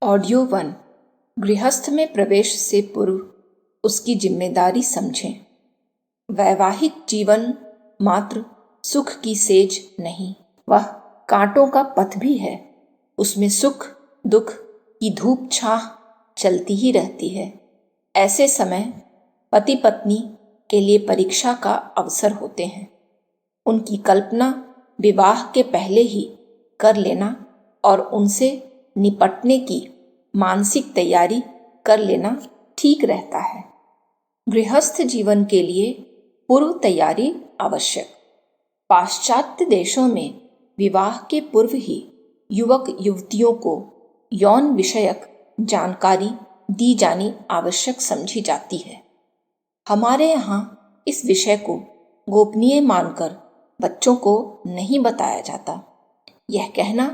Audio 1। गृहस्थ में प्रवेश से पूर्व उसकी जिम्मेदारी समझें। वैवाहिक जीवन मात्र सुख की सेज नहीं, वह कांटों का पथ भी है। उसमें सुख दुख की धूप छाह चलती ही रहती है। ऐसे समय पति पत्नी के लिए परीक्षा का अवसर होते हैं। उनकी कल्पना विवाह के पहले ही कर लेना और उनसे निपटने की मानसिक तैयारी कर लेना ठीक रहता है। गृहस्थ जीवन के लिए पूर्व तैयारी आवश्यक। पाश्चात्य देशों में विवाह के पूर्व ही युवक युवतियों को यौन विषयक जानकारी दी जानी आवश्यक समझी जाती है। हमारे यहाँ इस विषय को गोपनीय मानकर बच्चों को नहीं बताया जाता। यह कहना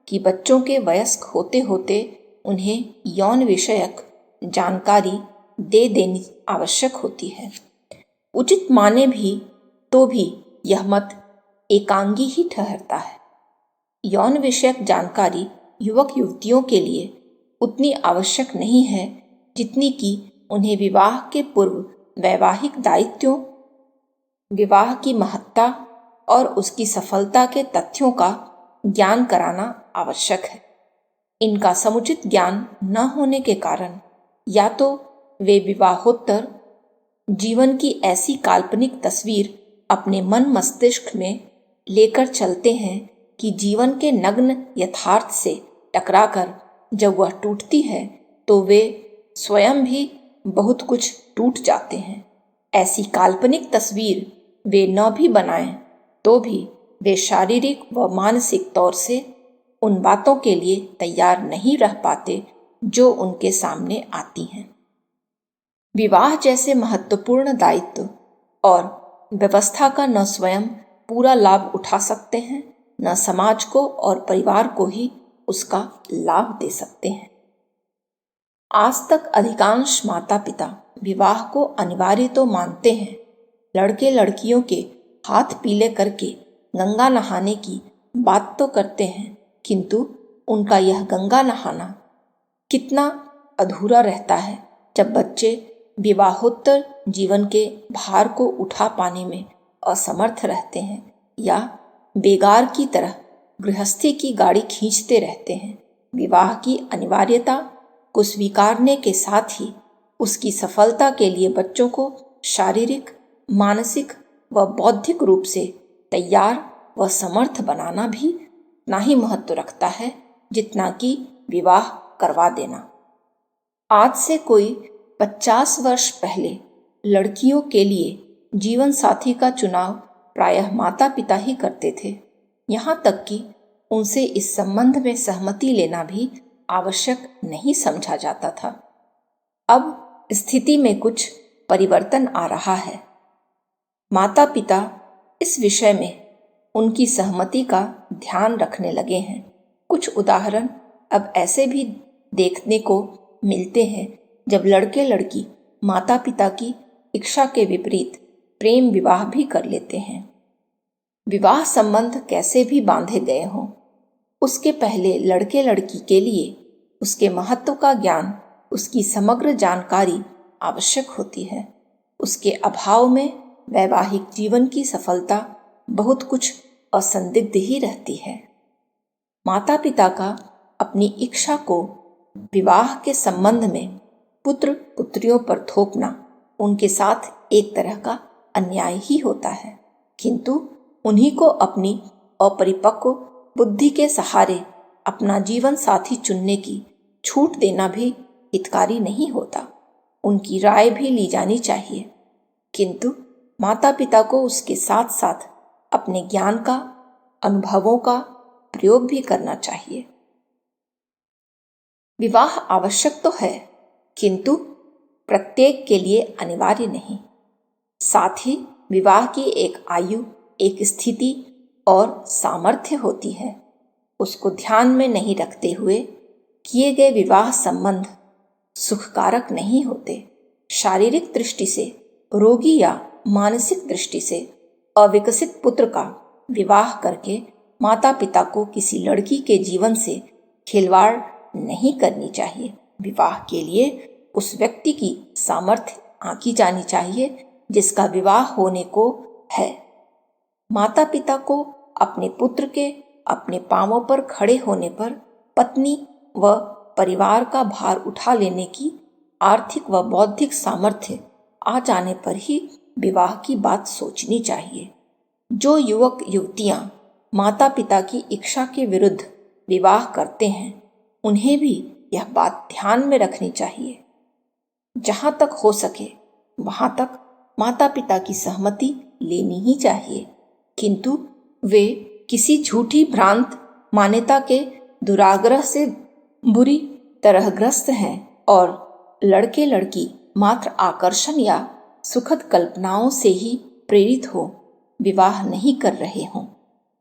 कि बच्चों के वयस्क होते होते उन्हें यौन विषयक जानकारी दे देनी आवश्यक होती है, उचित माने भी तो भी यह मत एकांगी ही ठहरता है। यौन विषयक जानकारी युवक युवतियों के लिए उतनी आवश्यक नहीं है जितनी कि उन्हें विवाह के पूर्व वैवाहिक दायित्वों, विवाह की महत्ता और उसकी सफलता के तथ्यों का ज्ञान कराना आवश्यक है। इनका समुचित ज्ञान न होने के कारण या तो वे विवाहोत्तर जीवन की ऐसी काल्पनिक तस्वीर अपने मन मस्तिष्क में लेकर चलते हैं कि जीवन के नग्न यथार्थ से टकराकर जब वह टूटती है तो वे स्वयं भी बहुत कुछ टूट जाते हैं। ऐसी काल्पनिक तस्वीर वे न भी बनाएं तो भी वे शारीरिक व मानसिक तौर से उन बातों के लिए तैयार नहीं रह पाते जो उनके सामने आती हैं। विवाह जैसे महत्वपूर्ण दायित्व और व्यवस्था का न स्वयं पूरा लाभ उठा सकते हैं, न समाज को और परिवार को ही उसका लाभ दे सकते हैं। आज तक अधिकांश माता पिता विवाह को अनिवार्य तो मानते हैं, लड़के लड़कियों के हाथ पीले करके गंगा नहाने की बात तो करते हैं, किंतु उनका यह गंगा नहाना कितना अधूरा रहता है जब बच्चे विवाहोत्तर जीवन के भार को उठा पाने में असमर्थ रहते हैं या बेगार की तरह गृहस्थी की गाड़ी खींचते रहते हैं। विवाह की अनिवार्यता को स्वीकारने के साथ ही उसकी सफलता के लिए बच्चों को शारीरिक, मानसिक व बौद्धिक रूप से तैयार व समर्थ बनाना भी उतना ही महत्व रखता है जितना कि विवाह करवा देना। आज से कोई 50 वर्ष पहले लड़कियों के लिए जीवन साथी का चुनाव प्रायः माता पिता ही करते थे। यहाँ तक कि उनसे इस संबंध में सहमति लेना भी आवश्यक नहीं समझा जाता था। अब स्थिति में कुछ परिवर्तन आ रहा है। माता पिता इस विषय में उनकी सहमति का ध्यान रखने लगे हैं। कुछ उदाहरण अब ऐसे भी देखने को मिलते हैं जब लड़के लड़की माता पिता की इच्छा के विपरीत प्रेम विवाह भी कर लेते हैं। विवाह संबंध कैसे भी बांधे गए हों, उसके पहले लड़के लड़की के लिए उसके महत्व का ज्ञान, उसकी समग्र जानकारी आवश्यक होती है। उसके अभाव में वैवाहिक जीवन की सफलता बहुत कुछ असंदिग्ध ही रहती है। माता पिता का अपनी इच्छा को विवाह के संबंध में पुत्र पुत्रियों पर थोपना उनके साथ एक तरह का अन्याय ही होता है, किंतु उन्हीं को अपनी अपरिपक्व बुद्धि के सहारे अपना जीवन साथी चुनने की छूट देना भी हितकारी नहीं होता। उनकी राय भी ली जानी चाहिए, किंतु माता पिता को उसके साथ साथ अपने ज्ञान का, अनुभवों का प्रयोग भी करना चाहिए। विवाह आवश्यक तो है, किंतु प्रत्येक के लिए अनिवार्य नहीं। साथ ही विवाह की एक आयु, एक स्थिति और सामर्थ्य होती है। उसको ध्यान में नहीं रखते हुए किए गए विवाह संबंध सुखकारक नहीं होते। शारीरिक दृष्टि से रोगी या मानसिक दृष्टि से अविकसित पुत्र का विवाह करके माता पिता को किसी लड़की के जीवन से खिलवाड़ नहीं करनी चाहिए। विवाह के लिए उस व्यक्ति की सामर्थ्य आंकी जानी चाहिए जिसका विवाह होने को है। माता पिता को अपने पुत्र के अपने पांवों पर खड़े होने पर पत्नी व परिवार का भार उठा लेने की आर्थिक व बौद्धिक सामर्थ्य आ जाने पर ही विवाह की बात सोचनी चाहिए। जो युवक युवतियां माता पिता की इच्छा के विरुद्ध विवाह करते हैं, उन्हें भी यह बात ध्यान में रखनी चाहिए। जहां तक हो सके वहां तक माता पिता की सहमति लेनी ही चाहिए, किंतु वे किसी झूठी भ्रांत मान्यता के दुराग्रह से बुरी तरह ग्रस्त हैं और लड़के लड़की मात्र आकर्षण या सुखद कल्पनाओं से ही प्रेरित हो विवाह नहीं कर रहे हों।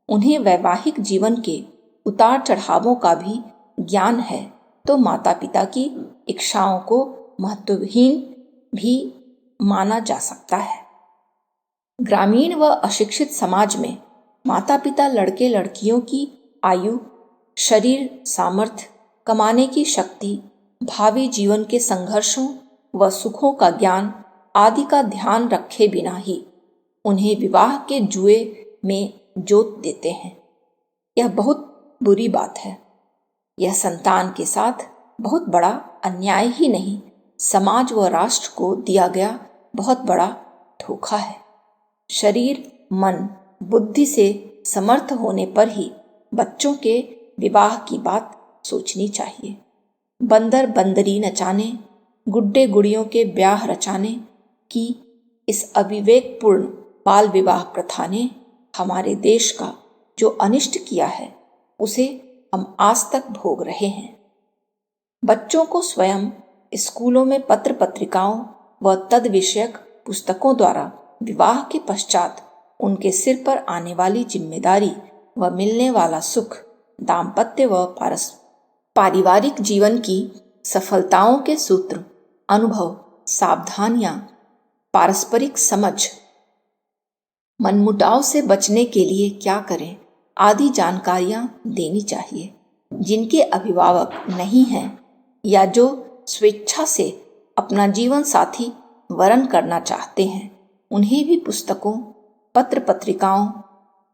उन्हें वैवाहिक जीवन के उतार चढ़ावों का भी ज्ञान है तो माता पिता की इच्छाओं को महत्वहीन भी माना जा सकता है। ग्रामीण व अशिक्षित समाज में माता पिता लड़के लड़कियों की आयु, शरीर सामर्थ्य, कमाने की शक्ति, भावी जीवन के संघर्षों व सुखों का ज्ञान आदि का ध्यान रखे बिना ही उन्हें विवाह के जुए में जोत देते हैं। यह बहुत बुरी बात है। यह संतान के साथ बहुत बड़ा अन्याय ही नहीं, समाज व राष्ट्र को दिया गया बहुत बड़ा धोखा है। शरीर, मन, बुद्धि से समर्थ होने पर ही बच्चों के विवाह की बात सोचनी चाहिए। बंदर बंदरी नचाने, गुड्डे गुड़ियों के ब्याह रचाने की इस अविवेकपूर्ण बाल विवाह प्रथा ने हमारे देश का जो अनिष्ट किया है उसे हम आज तक भोग रहे हैं। बच्चों को स्वयं स्कूलों में पत्र पत्रिकाओं व तद विषयक पुस्तकों द्वारा विवाह के पश्चात उनके सिर पर आने वाली जिम्मेदारी व मिलने वाला सुख, दाम्पत्य व पारिवारिक जीवन की सफलताओं के सूत्र, अनुभव, सावधानियां, पारस्परिक समझ, मनमुटाव से बचने के लिए क्या करें आदि जानकारियां देनी चाहिए। जिनके अभिभावक नहीं हैं या जो स्वेच्छा से अपना जीवन साथी वरण करना चाहते हैं, उन्हें भी पुस्तकों, पत्र पत्रिकाओं,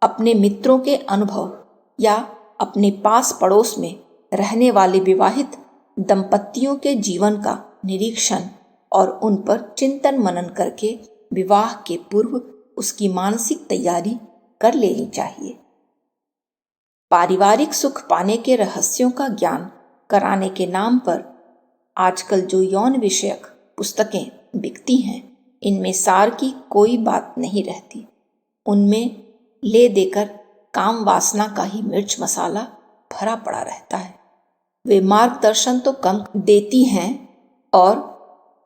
अपने मित्रों के अनुभव या अपने पास पड़ोस में रहने वाले विवाहित दंपतियों के जीवन का निरीक्षण और उन पर चिंतन मनन करके विवाह के पूर्व उसकी मानसिक तैयारी कर लेनी चाहिए। पारिवारिक सुख पाने के रहस्यों का ज्ञान कराने के नाम पर आजकल जो यौन विषयक पुस्तकें बिकती हैं, इनमें सार की कोई बात नहीं रहती। उनमें ले देकर काम वासना का ही मिर्च मसाला भरा पड़ा रहता है। वे मार्गदर्शन तो कम देती हैं और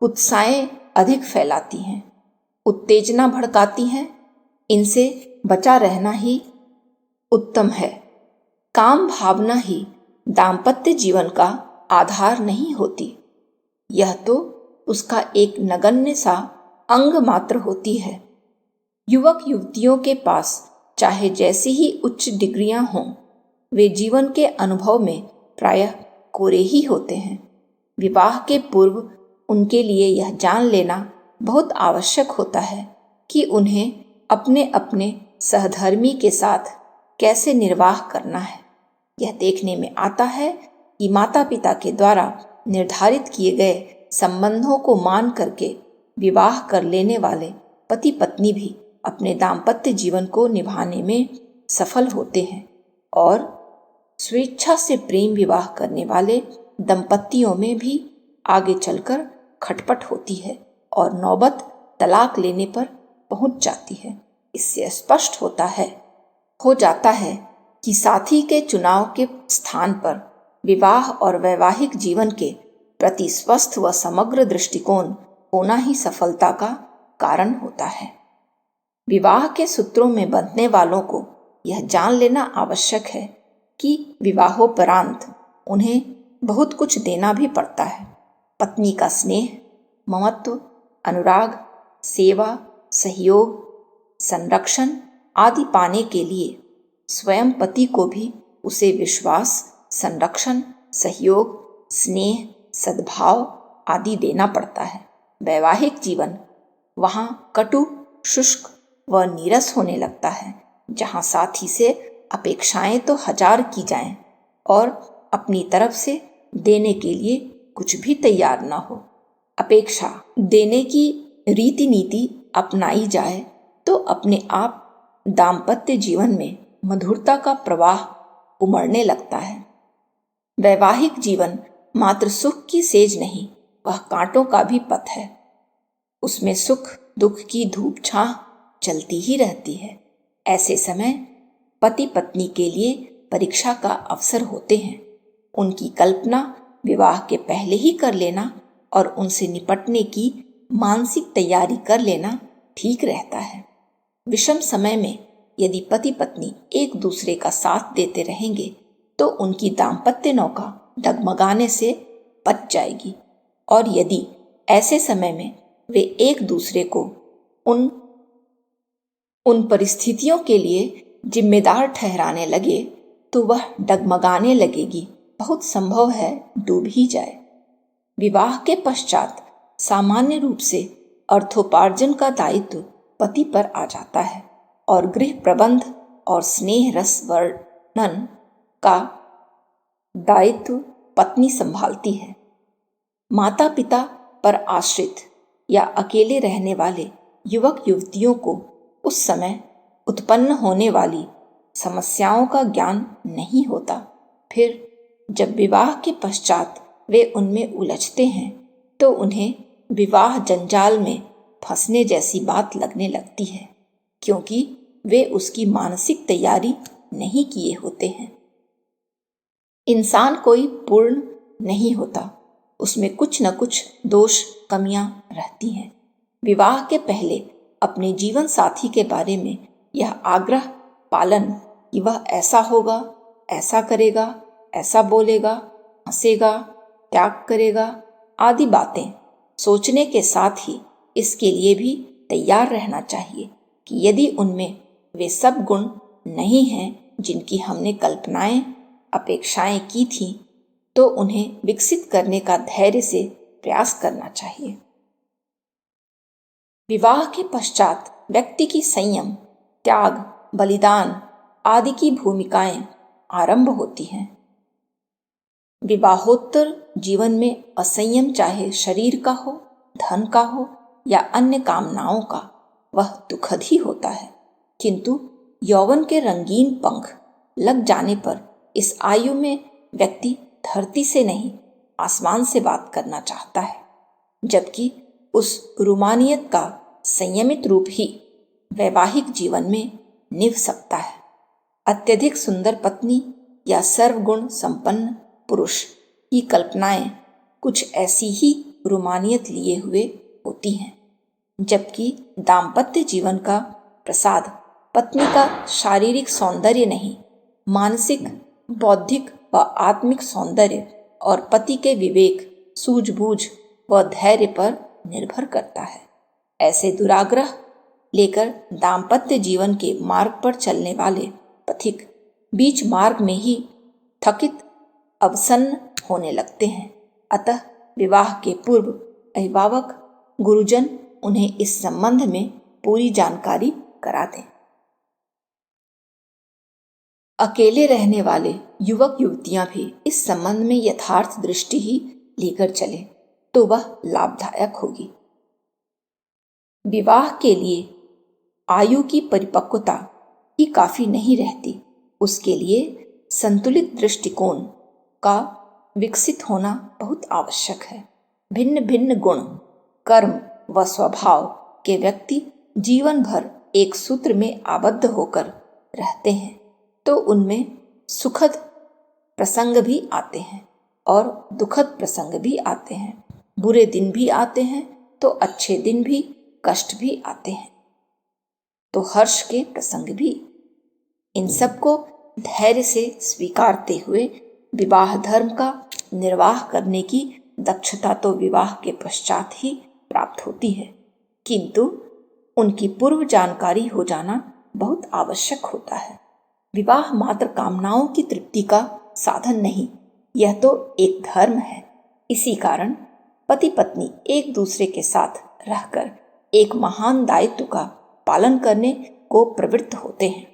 उत्साहें अधिक फैलाती हैं, उत्तेजना भड़काती हैं। इनसे बचा रहना ही उत्तम है। काम भावना ही दाम्पत्य जीवन का आधार नहीं होती, यह तो उसका एक नगण्य सा अंग मात्र होती है। युवक युवतियों के पास चाहे जैसी ही उच्च डिग्रियां हों, वे जीवन के अनुभव में प्रायः कोरे ही होते हैं। विवाह के पूर्व उनके लिए यह जान लेना बहुत आवश्यक होता है कि उन्हें अपने अपने सहधर्मी के साथ कैसे निर्वाह करना है। यह देखने में आता है कि माता पिता के द्वारा निर्धारित किए गए संबंधों को मान करके विवाह कर लेने वाले पति पत्नी भी अपने दाम्पत्य जीवन को निभाने में सफल होते हैं और स्वेच्छा से प्रेम विवाह करने वाले दंपतियों में भी आगे चलकर खटपट होती है और नौबत तलाक लेने पर पहुंच जाती है। इससे स्पष्ट हो जाता है कि साथी के चुनाव के स्थान पर विवाह और वैवाहिक जीवन के प्रति स्वस्थ व समग्र दृष्टिकोण होना ही सफलता का कारण होता है। विवाह के सूत्रों में बंधने वालों को यह जान लेना आवश्यक है कि विवाहोपरांत उन्हें बहुत कुछ देना भी पड़ता है। पत्नी का स्नेह, ममत्व, अनुराग, सेवा, सहयोग, संरक्षण आदि पाने के लिए स्वयं पति को भी उसे विश्वास, संरक्षण, सहयोग, स्नेह, सद्भाव आदि देना पड़ता है। वैवाहिक जीवन वहाँ कटु, शुष्क व नीरस होने लगता है, जहाँ साथी से अपेक्षाएं तो 1000 की जाएं और अपनी तरफ से देने के लिए कुछ भी तैयार न हो। अपेक्षा देने की रीति नीति अपनाई जाए तो अपने आप दाम्पत्य जीवन में मधुरता का प्रवाह उमड़ने लगता है। वैवाहिक जीवन मात्र सुख की सेज नहीं, वह कांटों का भी पथ है। उसमें सुख दुख की धूप छाह चलती ही रहती है। ऐसे समय पति पत्नी के लिए परीक्षा का अवसर होते हैं। उनकी कल्पना विवाह के पहले ही कर लेना और उनसे निपटने की मानसिक तैयारी कर लेना ठीक रहता है। विषम समय में यदि पति पत्नी एक दूसरे का साथ देते रहेंगे तो उनकी दाम्पत्य नौका डगमगाने से बच जाएगी, और यदि ऐसे समय में वे एक दूसरे को उन परिस्थितियों के लिए जिम्मेदार ठहराने लगे तो वह डगमगाने लगेगी, बहुत संभव है डूब ही जाए। विवाह के पश्चात सामान्य रूप से अर्थोपार्जन का दायित्व पति पर आ जाता है और गृह प्रबंध और स्नेह रस वर्णन का दायित्व पत्नी संभालती है। माता पिता पर आश्रित या अकेले रहने वाले युवक युवतियों को उस समय उत्पन्न होने वाली समस्याओं का ज्ञान नहीं होता। फिर जब विवाह के पश्चात वे उनमें उलझते हैं तो उन्हें विवाह जंजाल में फंसने जैसी बात लगने लगती है, क्योंकि वे उसकी मानसिक तैयारी नहीं किए होते हैं। इंसान कोई पूर्ण नहीं होता, उसमें कुछ न कुछ दोष कमियां रहती हैं। विवाह के पहले अपने जीवन साथी के बारे में यह आग्रह पालन कि वह ऐसा होगा, ऐसा करेगा, ऐसा बोलेगा, हंसेगा, त्याग करेगा आदि बातें सोचने के साथ ही इसके लिए भी तैयार रहना चाहिए कि यदि उनमें वे सब गुण नहीं हैं जिनकी हमने कल्पनाएं अपेक्षाएं की थीं, तो उन्हें विकसित करने का धैर्य से प्रयास करना चाहिए। विवाह के पश्चात व्यक्ति की संयम, त्याग, बलिदान आदि की भूमिकाएं आरंभ होती हैं। विवाहोत्तर जीवन में असंयम चाहे शरीर का हो, धन का हो या अन्य कामनाओं का, वह दुखद ही होता है। किंतु यौवन के रंगीन पंख लग जाने पर इस आयु में व्यक्ति धरती से नहीं आसमान से बात करना चाहता है, जबकि उस रूमानियत का संयमित रूप ही वैवाहिक जीवन में निभ सकता है। अत्यधिक सुंदर पत्नी या सर्वगुण संपन्न पुरुष की कल्पनाएं कुछ ऐसी ही रूमानियत लिए हुए होती हैं, जबकि दाम्पत्य जीवन का प्रसाद पत्नी का शारीरिक सौंदर्य नहीं, मानसिक, बौद्धिक व आत्मिक सौंदर्य और पति के विवेक, सूझबूझ व धैर्य पर निर्भर करता है। ऐसे दुराग्रह लेकर दाम्पत्य जीवन के मार्ग पर चलने वाले पथिक बीच मार्ग में ही थकित अवसन्न होने लगते हैं। अतः विवाह के पूर्व अभिभावक गुरुजन उन्हें इस संबंध में पूरी जानकारी करा दें। अकेले रहने वाले युवक युवतियां भी इस संबंध में यथार्थ दृष्टि ही लेकर चले तो वह लाभदायक होगी। विवाह के लिए आयु की परिपक्वता ही काफी नहीं रहती, उसके लिए संतुलित दृष्टिकोण का विकसित होना बहुत आवश्यक है। भिन्न भिन्न गुण, कर्म व स्वभाव के व्यक्ति जीवन भर एक सूत्र में आबद्ध होकर रहते हैं तो उनमें सुखद प्रसंग भी आते हैं और दुखद प्रसंग भी आते हैं। बुरे दिन भी आते हैं तो अच्छे दिन भी, कष्ट भी आते हैं तो हर्ष के प्रसंग भी। इन सबको धैर्य से स्वीकारते हुए विवाह धर्म का निर्वाह करने की दक्षता तो विवाह के पश्चात ही प्राप्त होती है, किंतु उनकी पूर्व जानकारी हो जाना बहुत आवश्यक होता है। विवाह मात्र कामनाओं की तृप्ति का साधन नहीं, यह तो एक धर्म है इसी कारण पति पत्नी एक दूसरे के साथ रहकर एक महान दायित्व का पालन करने को प्रवृत्त होते हैं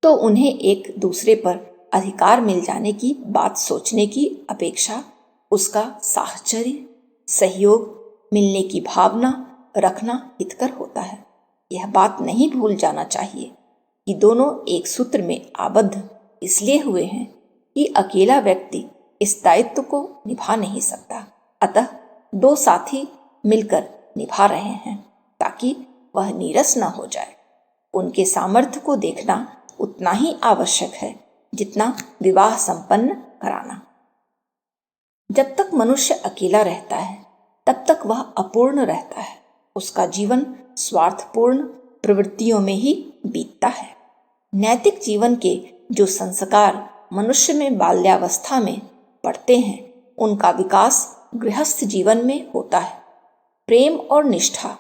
तो उन्हें एक दूसरे पर अधिकार मिल जाने की बात सोचने की अपेक्षा उसका साहचर्य सहयोग मिलने की भावना रखना हितकर होता है। यह बात नहीं भूल जाना चाहिए कि दोनों एक सूत्र में आबद्ध इसलिए हुए हैं कि अकेला व्यक्ति इस दायित्व को निभा नहीं सकता, अतः दो साथी मिलकर निभा रहे हैं ताकि वह नीरस न हो जाए। उनके सामर्थ्य को देखना उतना ही आवश्यक है जितना विवाह संपन्न कराना। जब तक मनुष्य अकेला रहता है तब तक वह अपूर्ण रहता है। उसका जीवन स्वार्थपूर्ण प्रवृत्तियों में ही बीतता है। नैतिक जीवन के जो संस्कार मनुष्य में बाल्यावस्था में पड़ते हैं उनका विकास गृहस्थ जीवन में होता है। प्रेम और निष्ठा,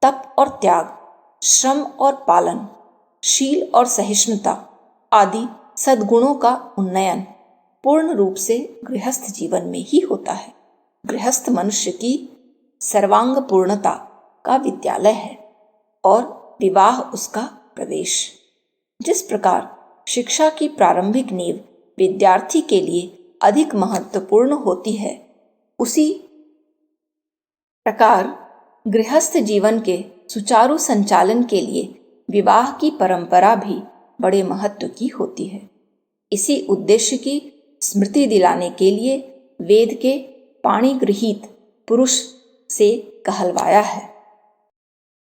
तप और त्याग, श्रम और पालन, शील और सहिष्णुता आदि सद्गुणों का उन्नयन पूर्ण रूप से गृहस्थ जीवन में ही होता है। गृहस्थ मनुष्य की सर्वांग पूर्णता का विद्यालय है और विवाह उसका प्रवेश। जिस प्रकार शिक्षा की प्रारंभिक नींव विद्यार्थी के लिए अधिक महत्वपूर्ण होती है, उसी प्रकार गृहस्थ जीवन के सुचारू संचालन के लिए विवाह की परंपरा भी बड़े महत्व की होती है। इसी उद्देश्य की स्मृति दिलाने के लिए वेद के पाणिगृहीत पुरुष से कहलवाया है।